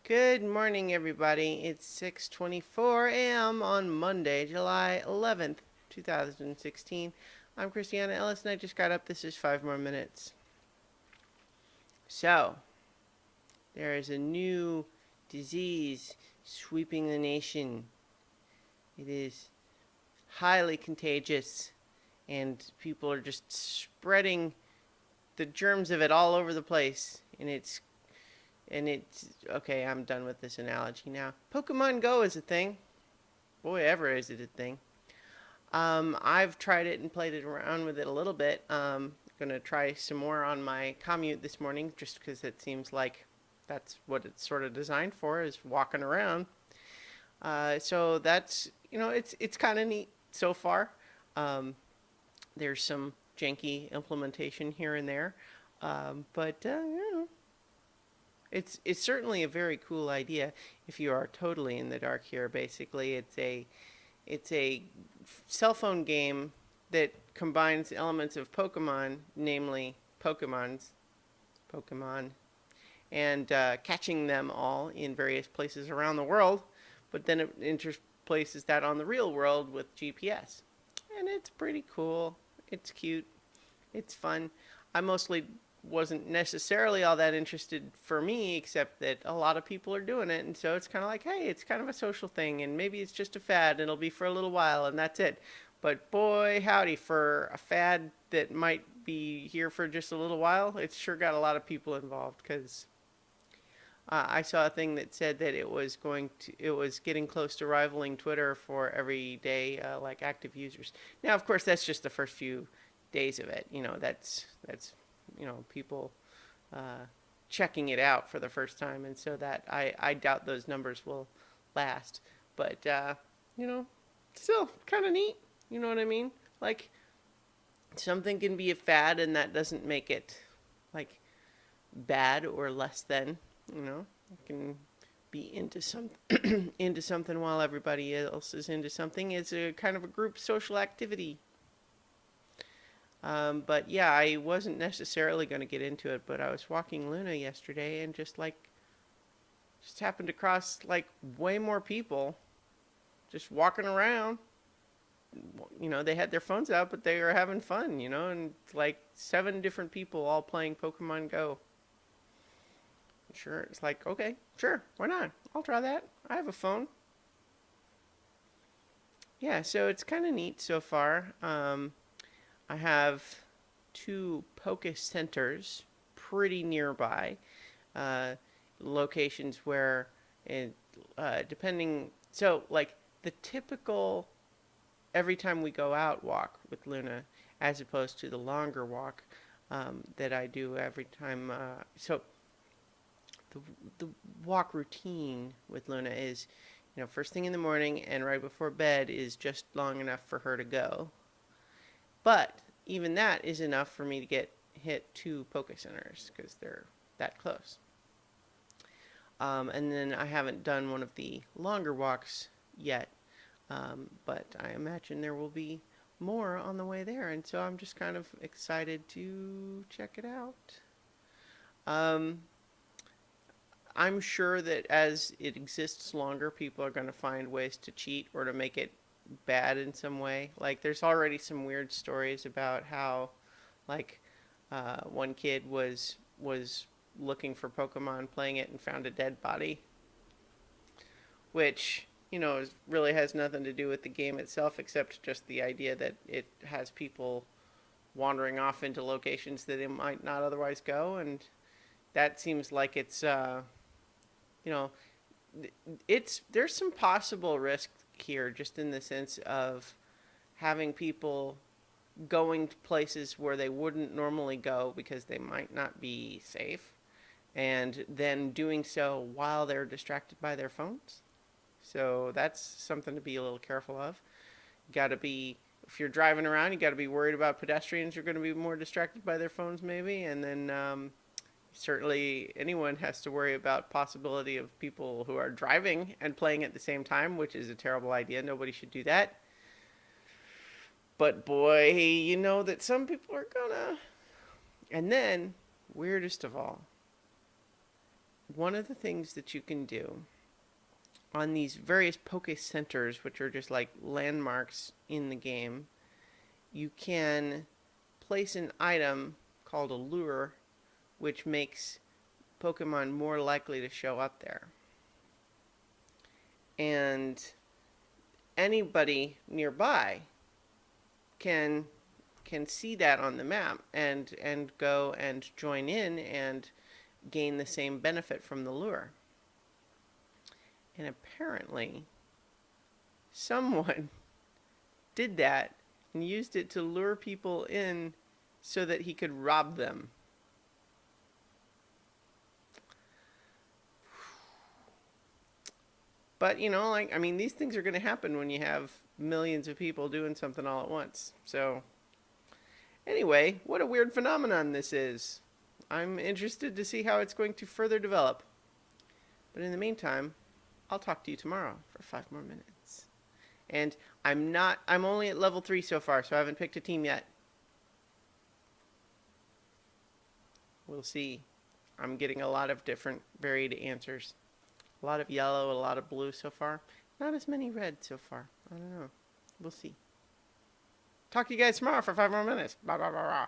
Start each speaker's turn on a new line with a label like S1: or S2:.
S1: Good morning, everybody. It's 6:24 a.m. on Monday, July 11th, 2016. I'm Christiana Ellis, and I just got up. This is 5 more minutes. So, there is a new disease sweeping the nation. It is highly contagious, and people are just spreading the germs of it all over the place. And it's okay. I'm done with this analogy now. Pokemon Go is a thing. Boy, ever is it a thing. I've tried it and played it around with it a little bit. Gonna try some more on my commute this morning, just because it seems like that's what it's sort of designed for, is walking around. So that's it's kind of neat so far. Um, there's some janky implementation here and there, but it's certainly a very cool idea if you are totally in the dark here. Basically, it's a cell phone game that combines elements of Pokemon, namely Pokemon, and catching them all in various places around the world. But then it interplaces that on the real world with GPS, and it's pretty cool. It's cute. It's fun. I mostly wasn't necessarily all that interested for me, except that a lot of people are doing it, and so it's kind of like, hey, it's kind of a social thing, and maybe it's just a fad, and it'll be for a little while, and that's it. But boy, howdy, for a fad that might be here for just a little while, it's sure got a lot of people involved. Because I saw a thing that said that it was getting close to rivaling Twitter for everyday like active users. Now, of course, that's just the first few days of it. That's people uh, checking it out for the first time, and so that I doubt those numbers will last. But you know, still kind of neat. You know what I mean? Like, something can be a fad, and that doesn't make it like bad or less than. You can be into some into something while everybody else is into something. It's a kind of a group social activity. But yeah, I wasn't necessarily going to get into it, but I was walking Luna yesterday and just happened to cross like way more people just walking around. They had their phones out, but they were having fun, and like 7 different people all playing Pokemon Go. Sure, it's like, okay, sure, why not? I'll try that. I have a phone. Yeah, so it's kind of neat so far. I have 2 Poke Centers pretty nearby, uh, locations where it, depending, so like the typical every time we go out walk with Luna, as opposed to the longer walk that I do every time. So the the walk routine with Luna is, first thing in the morning and right before bed is just long enough for her to go. But even that is enough for me to get hit 2 Poke Centers because they're that close. And then I haven't done one of the longer walks yet, but I imagine there will be more on the way there, and so I'm just kind of excited to check it out. Um, I'm sure that as it exists longer, people are going to find ways to cheat or to make it bad in some way. Like, there's already some weird stories about how, like, one kid was looking for Pokemon, playing it, and found a dead body, which really has nothing to do with the game itself, except just the idea that it has people wandering off into locations that they might not otherwise go, and that seems like you know, there's some possible risk here, just in the sense of having people going to places where they wouldn't normally go because they might not be safe, and then doing so while they're distracted by their phones. So that's something to be a little careful of. Got to be, if you're driving around, you got to be worried about pedestrians who are going to be more distracted by their phones, maybe, and then certainly anyone has to worry about possibility of people who are driving and playing at the same time, which is a terrible idea. Nobody should do that. But boy, you know that some people are gonna. And then, weirdest of all, one of the things that you can do on these various Poke Centers, which are just like landmarks in the game, you can place an item called a lure, which makes Pokemon more likely to show up there. And anybody nearby can see that on the map and go and join in and gain the same benefit from the lure. And apparently, someone did that and used it to lure people in so that he could rob them. But, you know, like, I mean, these things are going to happen when you have millions of people doing something all at once. So, anyway, what a weird phenomenon this is. I'm interested to see how it's going to further develop. But in the meantime, I'll talk to you tomorrow for 5 more minutes. And I'm only at level 3 so far, so I haven't picked a team yet. We'll see. I'm getting a lot of different varied answers. A lot of yellow, a lot of blue so far. Not as many red so far. I don't know. We'll see. Talk to you guys tomorrow for 5 more minutes. Blah, blah, blah, blah.